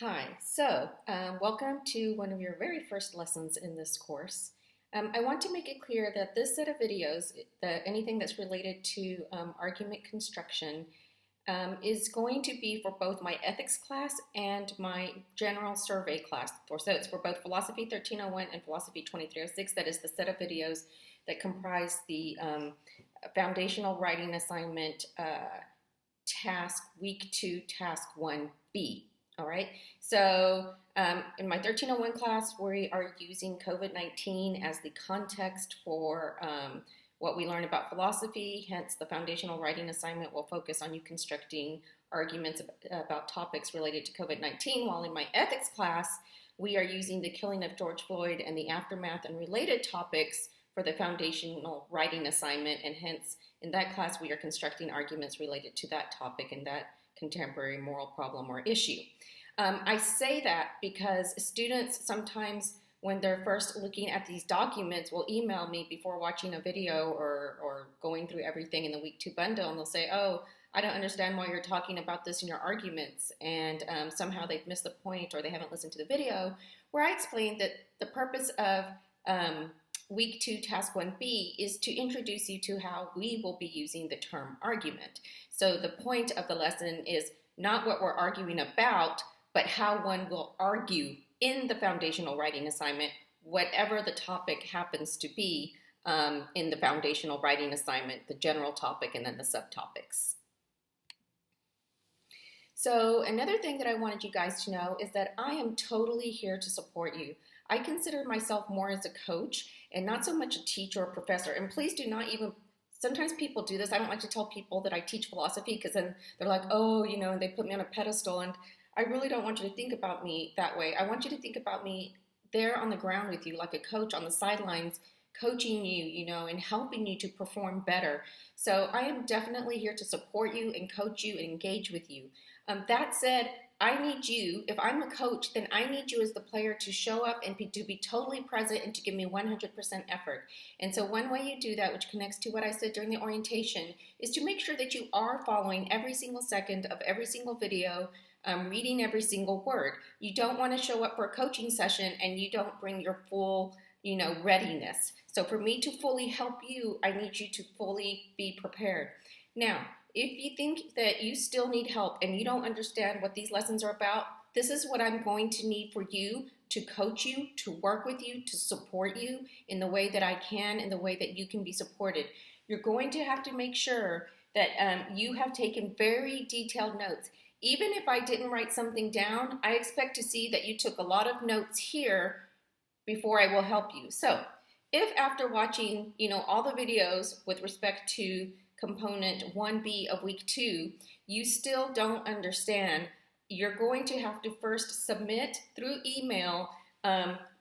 Welcome to one of your very first lessons in this course. I want to make it clear that this set of videos, anything that's related to argument construction, is going to be for both my ethics class and my general survey class. So it's for both Philosophy 1301 and Philosophy 2306. That is the set of videos that comprise the foundational writing assignment task week 2, task 1B. All right, so in my 1301 class, we are using COVID-19 as the context for what we learn about philosophy. Hence, the foundational writing assignment will focus on you constructing arguments about topics related to COVID-19, while in my ethics class, we are using the killing of George Floyd and the aftermath and related topics for the foundational writing assignment, and hence, in that class, we are constructing arguments related to that topic and that contemporary moral problem or issue. I say that because students sometimes, when they're first looking at these documents, will email me before watching a video or going through everything in the week 2 bundle, and they'll say, oh, I don't understand why you're talking about this in your arguments, and somehow they've missed the point or they haven't listened to the video, where I explained that the purpose of week 2 task 1B is to introduce you to how we will be using the term argument. So the point of the lesson is not what we're arguing about, but how one will argue in the foundational writing assignment, whatever the topic happens to be in the foundational writing assignment, the general topic and then the subtopics. So another thing that I wanted you guys to know is that I am totally here to support you. I consider myself more as a coach and not so much a teacher or professor. And please do not even, sometimes people do this. I don't like to tell people that I teach philosophy because then they're like, oh, you know, and they put me on a pedestal, and I really don't want you to think about me that way. I want you to think about me there on the ground with you, like a coach on the sidelines, coaching you, you know, and helping you to perform better. So I am definitely here to support you and coach you and engage with you. That said, I need you, if I'm a coach, then I need you as the player to show up and to be totally present and to give me 100% effort. And so one way you do that, which connects to what I said during the orientation, is to make sure that you are following every single second of every single video, reading every single word. You don't want to show up for a coaching session and you don't bring your full, you know, readiness. So for me to fully help you, I need you to fully be prepared. Now, if you think that you still need help and you don't understand what these lessons are about, this is what I'm going to need for you to coach you, to work with you, to support you in the way that I can, in the way that you can be supported. You're going to have to make sure that you have taken very detailed notes. Even if I didn't write something down, I expect to see that you took a lot of notes here before I will help you. So if after watching, you know, all the videos with respect to component 1B of week 2, you still don't understand, you're going to have to first submit through email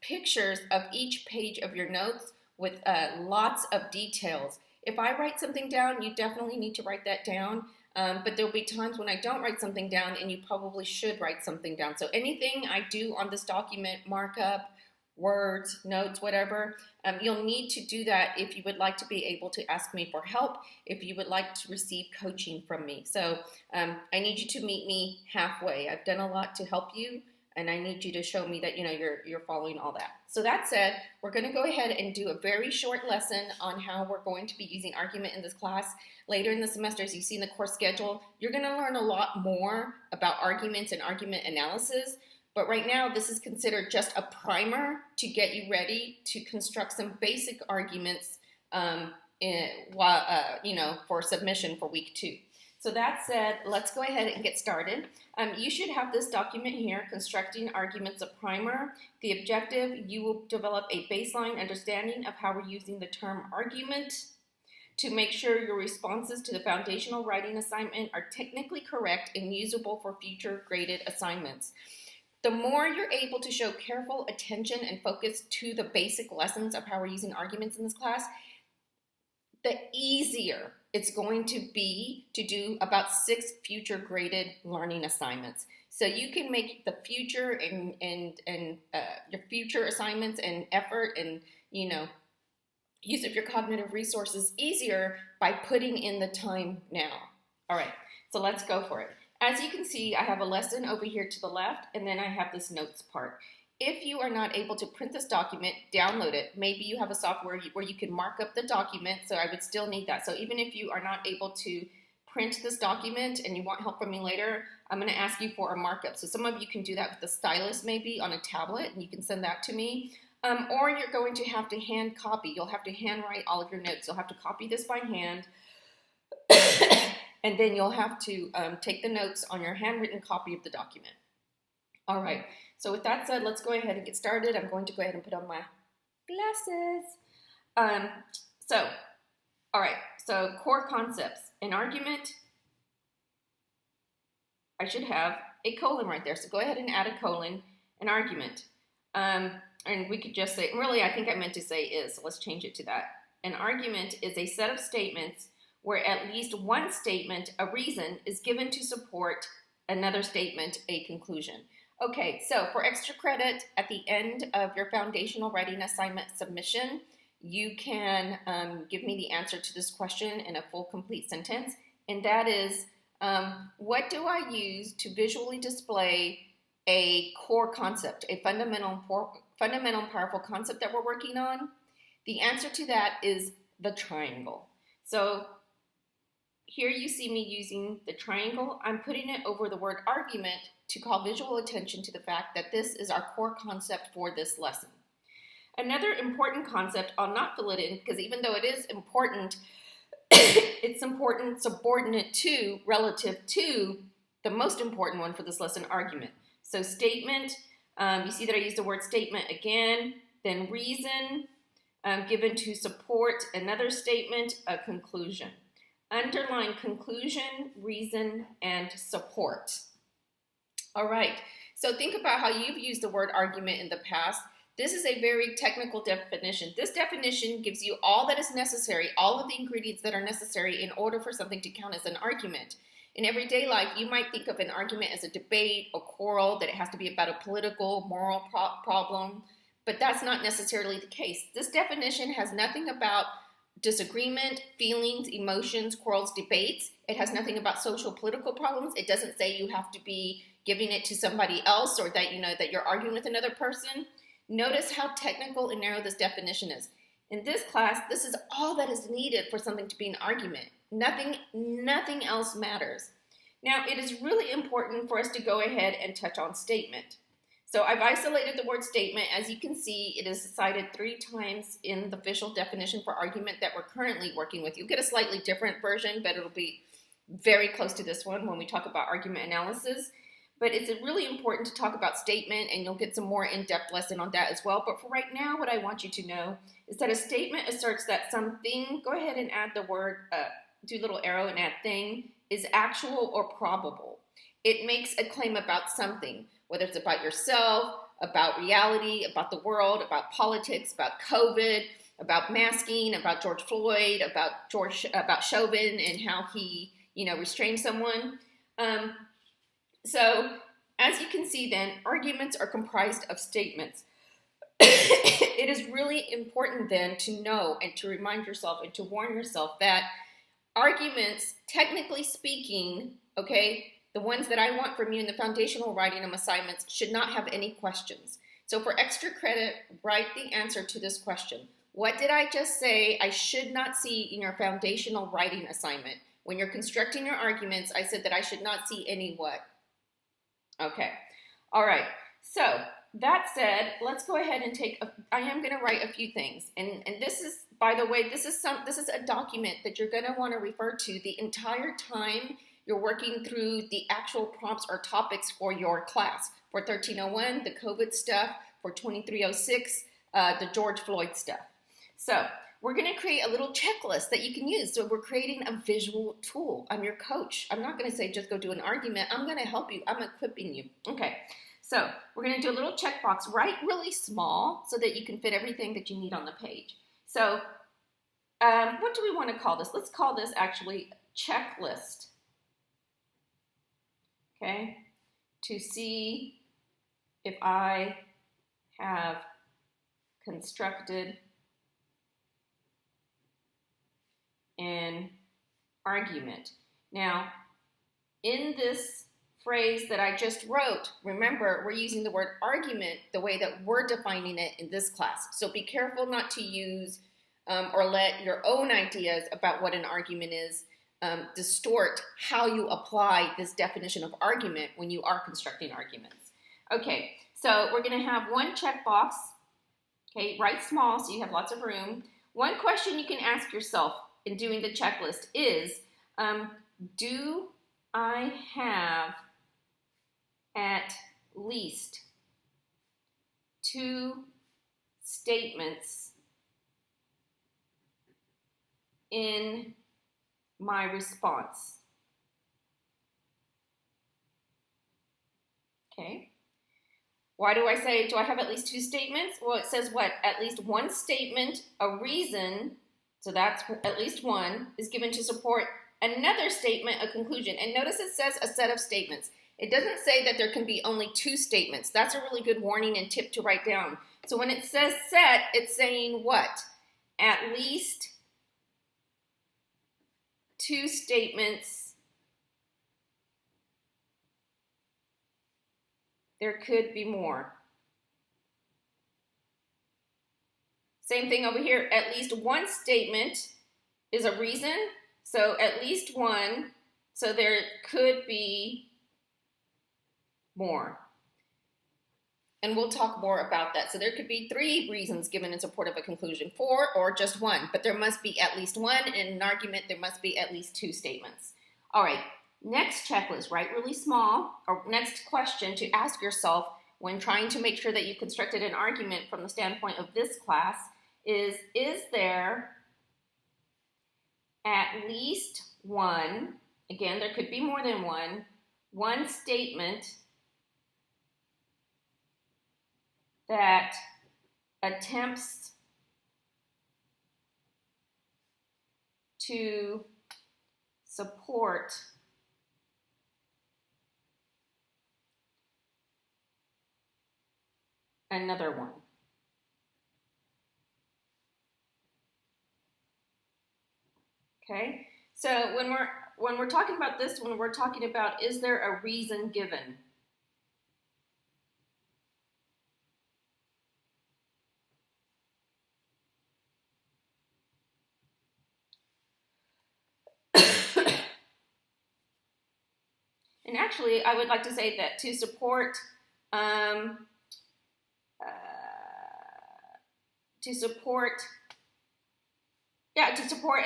pictures of each page of your notes with lots of details. If I write something down, you definitely need to write that down. But there'll be times when I don't write something down and you probably should write something down. So anything I do on this document, markup, words, notes, whatever, you'll need to do that if you would like to be able to ask me for help, if you would like to receive coaching from me. So I need you to meet me halfway. I've done a lot to help you, and I need you to show me that, you know, you're following all that. So that said, we're going to go ahead and do a very short lesson on how we're going to be using argument in this class. Later in the semester, as you see in the course schedule, you're going to learn a lot more about arguments and argument analysis. But right now, this is considered just a primer to get you ready to construct some basic arguments for submission for week 2. So that said, let's go ahead and get started. You should have this document here, Constructing Arguments, a Primer. The objective, you will develop a baseline understanding of how we're using the term argument to make sure your responses to the foundational writing assignment are technically correct and usable for future graded assignments. The more you're able to show careful attention and focus to the basic lessons of how we're using arguments in this class, the easier it's going to be to do about 6 future graded learning assignments. So you can make the future and your future assignments and effort and, you know, use of your cognitive resources easier by putting in the time now. All right, so let's go for it. as you can see, I have a lesson over here to the left, and then I have this notes part. If you are not able to print this document, download it. Maybe you have a software where you can mark up the document, so I would still need that. So even if you are not able to print this document and you want help from me later, I'm going to ask you for a markup. So some of you can do that with the stylus maybe on a tablet, and you can send that to me. Or you're going to have to hand copy. You'll have to handwrite all of your notes. You'll have to copy this by hand. And then you'll have to take the notes on your handwritten copy of the document. All right, so with that said, let's go ahead and get started. I'm going to go ahead and put on my glasses. All right, so core concepts. An argument, I should have a colon right there. So go ahead and add a colon, an argument. And we could just say, really, I think I meant to say is, so let's change it to that. An argument is a set of statements where at least one statement, a reason, is given to support another statement, a conclusion. Okay, so for extra credit, at the end of your foundational writing assignment submission, you can give me the answer to this question in a full, complete sentence, and that is, what do I use to visually display a core concept, a fundamental and powerful concept that we're working on? The answer to that is the triangle. So here you see me using the triangle. I'm putting it over the word argument to call visual attention to the fact that this is our core concept for this lesson. Another important concept, I'll not fill it in because even though it is important, it's important subordinate to, relative to, the most important one for this lesson, argument. So statement, you see that I use the word statement again, then reason, given to support another statement, a conclusion. Underline conclusion, reason, and support. All right, so think about how you've used the word argument in the past. This is a very technical definition. This definition gives you all that is necessary, all of the ingredients that are necessary in order for something to count as an argument. In everyday life, you might think of an argument as a debate, a quarrel, that it has to be about a political, moral problem, but that's not necessarily the case. This definition has nothing about disagreement, feelings, emotions, quarrels, debates. It has nothing about social, political problems. It doesn't say you have to be giving it to somebody else or that that you're arguing with another person. Notice how technical and narrow this definition is. In this class, this is all that is needed for something to be an argument. Nothing else matters. Now, it is really important for us to go ahead and touch on statement. So I've isolated the word statement. As you can see, it is cited 3 times in the official definition for argument that we're currently working with. You'll get a slightly different version, but it'll be very close to this one when we talk about argument analysis. But it's really important to talk about statement, and you'll get some more in-depth lesson on that as well. But for right now, what I want you to know is that a statement asserts that something, go ahead and add the word, do a little arrow and add thing, is actual or probable. It makes a claim about something, whether it's about yourself, about reality, about the world, about politics, about COVID, about masking, about George Floyd, about Chauvin and how he, restrained someone. So, as you can see then, arguments are comprised of statements. It is really important then to know and to remind yourself and to warn yourself that arguments, technically speaking, okay, the ones that I want from you in the foundational writing assignments should not have any questions. So for extra credit, write the answer to this question. What did I just say I should not see in your foundational writing assignment? When you're constructing your arguments, I said that I should not see any what? Okay, all right, so that said, let's go ahead and I am going to write a few things, and this is, by the way, this is a document that you're going to want to refer to the entire time you're working through the actual prompts or topics for your class. For 1301, the COVID stuff, for 2306, the George Floyd stuff. So we're going to create a little checklist that you can use. So we're creating a visual tool. I'm your coach. I'm not going to say just go do an argument. I'm going to help you. I'm equipping you. Okay, so we're going to do a little checkbox. Write really small so that you can fit everything that you need on the page. So what do we want to call this? Let's call this actually checklist. Okay, to see if I have constructed an argument. Now, in this phrase that I just wrote, remember, we're using the word argument the way that we're defining it in this class. So be careful not to use or let your own ideas about what an argument is distort how you apply this definition of argument when you are constructing arguments. Okay, so we're going to have one checkbox. Okay, write small so you have lots of room. One question you can ask yourself in doing the checklist is, do I have at least 2 statements in my response? Okay. Why do I say, do I have at least 2 statements? Well, it says what? At least one statement, a reason, so that's at least one, is given to support another statement, a conclusion. And notice it says a set of statements. It doesn't say that there can be only 2 statements. That's a really good warning and tip to write down. So when it says set, it's saying what? At least 2 statements. There could be more. Same thing over here. At least one statement is a reason. So at least one. So there could be more. And we'll talk more about that. So there could be 3 reasons given in support of a conclusion, 4 or just 1. But there must be at least 1. In an argument, there must be at least 2 statements. All right. Next checklist, write really small, or next question to ask yourself when trying to make sure that you constructed an argument from the standpoint of this class is there at least one, again, there could be more than one statement that attempts to support another one. Okay, so when we're talking about this, when we're talking about is there a reason given? And actually, I would like to say that to support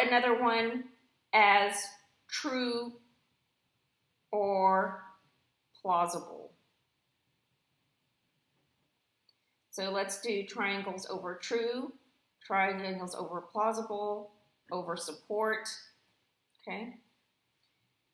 another one as true or plausible. So let's do triangles over true, triangles over plausible, over support. Okay.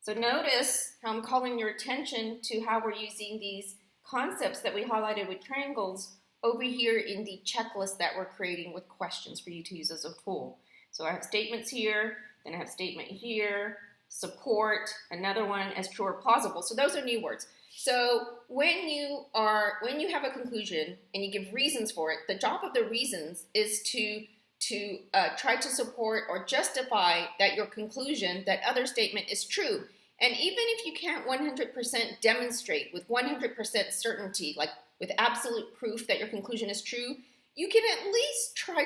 So notice how I'm calling your attention to how we're using these concepts that we highlighted with triangles over here in the checklist that we're creating with questions for you to use as a tool. So I have statements here, then I have statement here, support, another one as true or plausible. So those are new words. So when you have a conclusion and you give reasons for it, the job of the reasons is to try to support or justify that your conclusion, that other statement is true. And even if you can't 100% demonstrate with 100% certainty, like with absolute proof that your conclusion is true, you can at least try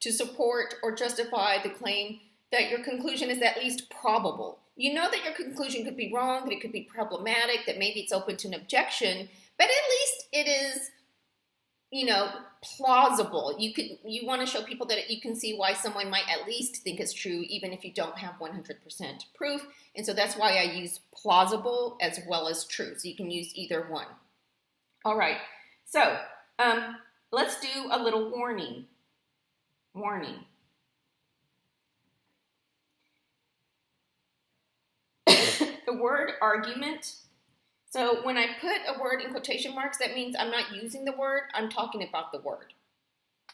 to support or justify the claim that your conclusion is at least probable. You know that your conclusion could be wrong, that it could be problematic, that maybe it's open to an objection, but at least it is, plausible. You want to show people that you can see why someone might at least think it's true, even if you don't have 100% proof. And so that's why I use plausible as well as true. So you can use either one. All right. So let's do a little warning. The word argument. So when I put a word in quotation marks, that means I'm not using the word, I'm talking about the word.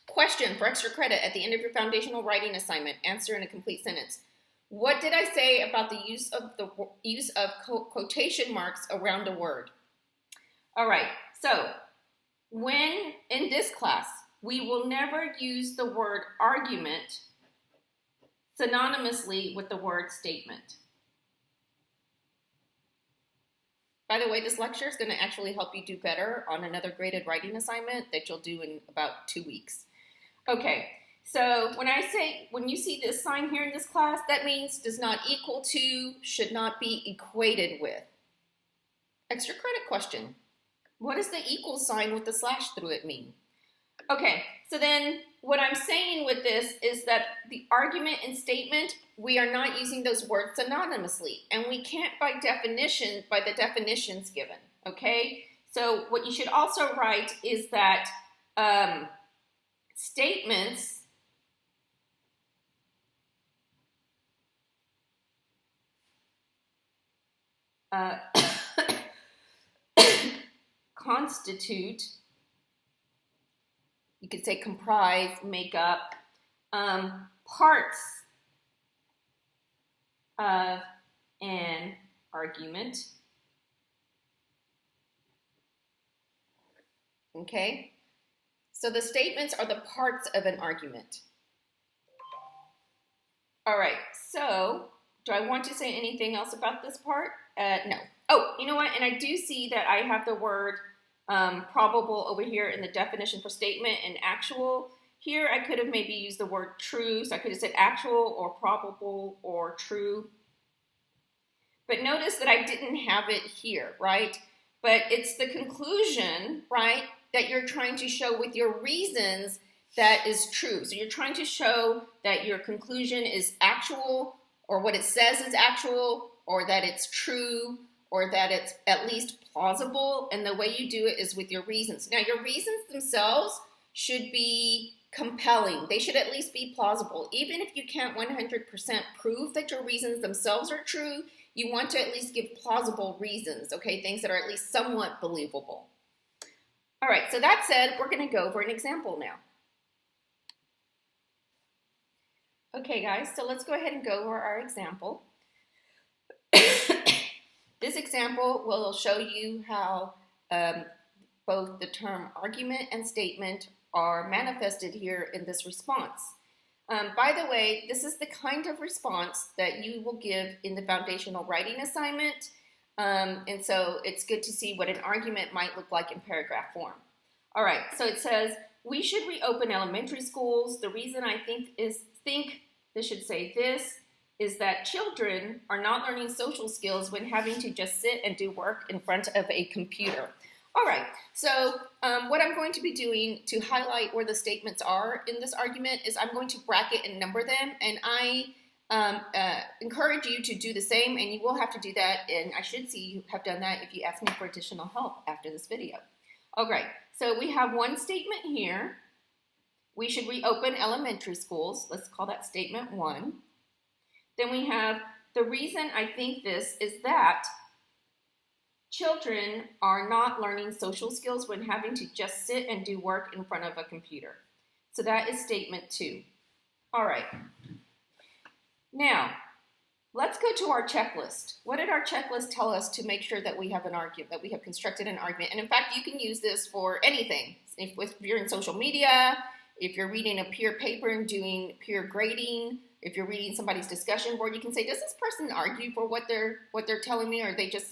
Question for extra credit at the end of your foundational writing assignment. Answer in a complete sentence. What did I say about the use of quotation marks around a word? All right, so when in this class, we will never use the word argument synonymously with the word statement. By the way, this lecture is going to actually help you do better on another graded writing assignment that you'll do in about 2 weeks. Okay, so when you see this sign here in this class, that means does not equal to, should not be equated with. Extra credit question. What does the equal sign with the slash through it mean? Okay, so then what I'm saying with this is that the argument and statement, we are not using those words synonymously, and we can't by the definitions given, okay? So what you should also write is that statements constitute, you could say comprise, make up, parts of an argument. Okay? So the statements are the parts of an argument. All right, so do I want to say anything else about this part? No. Oh, you know what? And I do see that I have the word probable over here in the definition for statement and actual. Here I could have maybe used the word true, so I could have said actual or probable or true. But notice that I didn't have it here, right? But it's the conclusion, right, that you're trying to show with your reasons that is true. So you're trying to show that your conclusion is actual, or what it says is actual, or that it's true, or that it's at least plausible, and the way you do it is with your reasons. Now, your reasons themselves should be compelling. They should at least be plausible. Even if you can't 100% prove that your reasons themselves are true, you want to at least give plausible reasons, okay? Things that are at least somewhat believable. All right, so that said, we're going to go over an example now. Okay, guys, so let's go ahead and go over our example. This example will show you how both the term argument and statement are manifested here in this response. By the way, this is the kind of response that you will give in the foundational writing assignment, and so it's good to see what an argument might look like in paragraph form. All right, so it says, we should reopen elementary schools. The reason I think this should say this is that children are not learning social skills when having to just sit and do work in front of a computer. All right, so what I'm going to be doing to highlight where the statements are in this argument is I'm going to bracket and number them, and I encourage you to do the same, and you will have to do that, and I should see you have done that if you ask me for additional help after this video. All right, so we have one statement here. We should reopen elementary schools. Let's call that statement 1. Then we have, the reason I think this is that children are not learning social skills when having to just sit and do work in front of a computer. So that is statement 2. All right. Now, let's go to our checklist. What did our checklist tell us to make sure that we have an argument, that we have constructed an argument? And in fact, you can use this for anything. If you're in social media, if you're reading a peer paper and doing peer grading, if you're reading somebody's discussion board, you can say, does this person argue for what they're telling me, or are they just,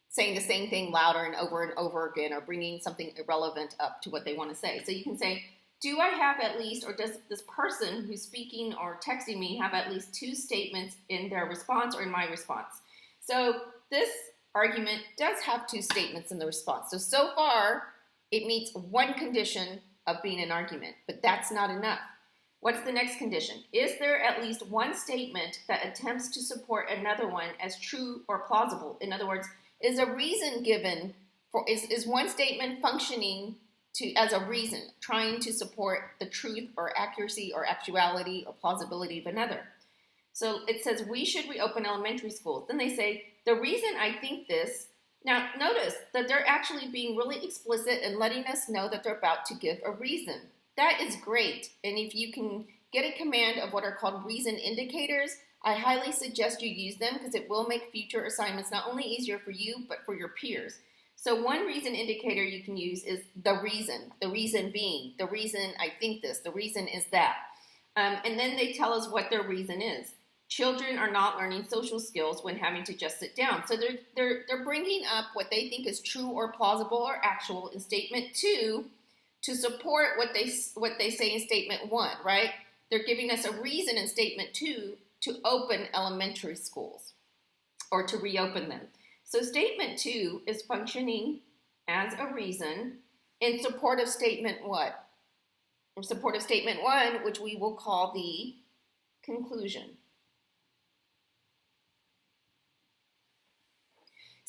saying the same thing louder and over again, or bringing something irrelevant up to what they want to say? So you can say, do I have at least, or does this person who's speaking or texting me have at least 2 statements in their response or in my response? So this argument does have 2 statements in the response. So far, it meets one condition of being an argument, but that's not enough. What's the next condition? Is there at least one statement that attempts to support another one as true or plausible? In other words, is a reason given for, is one statement functioning as a reason, trying to support the truth or accuracy or actuality or plausibility of another? So it says we should reopen elementary schools. Then they say, the reason I think this, now notice that they're actually being really explicit and letting us know that they're about to give a reason. That is great. And if you can get a command of what are called reason indicators, I highly suggest you use them because it will make future assignments not only easier for you, but for your peers. So one reason indicator you can use is the reason being, the reason I think this, the reason is that. And then they tell us what their reason is. Children are not learning social skills when having to just sit down. So they're bringing up what they think is true or plausible or actual in statement 2 to support what they say in statement 1, right? They're giving us a reason in statement 2 to open elementary schools or to reopen them. So statement 2 is functioning as a reason in support of statement what? In support of statement 1, which we will call the conclusion.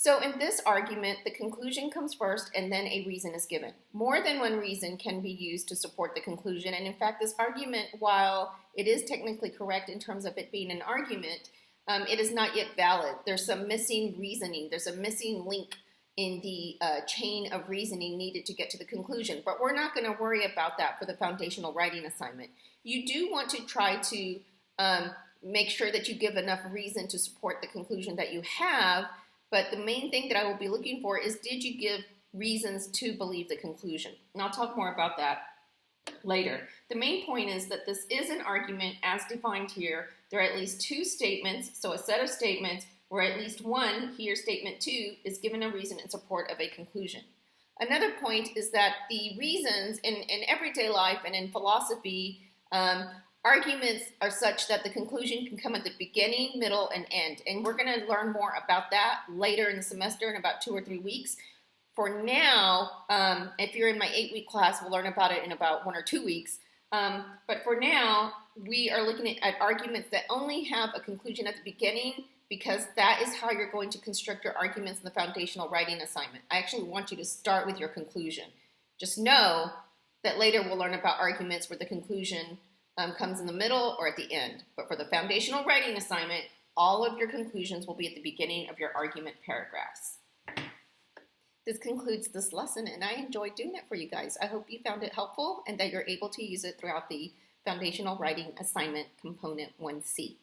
So in this argument, the conclusion comes first and then a reason is given. More than one reason can be used to support the conclusion. And in fact, this argument, while it is technically correct in terms of it being an argument, it is not yet valid. There's some missing reasoning. There's a missing link in the chain of reasoning needed to get to the conclusion. But we're not going to worry about that for the foundational writing assignment. You do want to try to make sure that you give enough reason to support the conclusion that you have. But the main thing that I will be looking for is, did you give reasons to believe the conclusion? And I'll talk more about that later. The main point is that this is an argument as defined here. There are at least 2 statements, so a set of statements where at least one, here statement 2, is given a reason in support of a conclusion. Another point is that the reasons in everyday life and in philosophy, arguments are such that the conclusion can come at the beginning, middle, and end. And we're going to learn more about that later in the semester in about 2 or 3 weeks. For now, if you're in my 8-week class, we'll learn about it in about 1 or 2 weeks. But for now, we are looking at arguments that only have a conclusion at the beginning, because that is how you're going to construct your arguments in the foundational writing assignment. I actually want you to start with your conclusion. Just know that later we'll learn about arguments where the conclusion comes in the middle or at the end. But for the foundational writing assignment, all of your conclusions will be at the beginning of your argument paragraphs. This concludes this lesson, and I enjoyed doing it for you guys. I hope you found it helpful and that you're able to use it throughout the foundational writing assignment component 1C.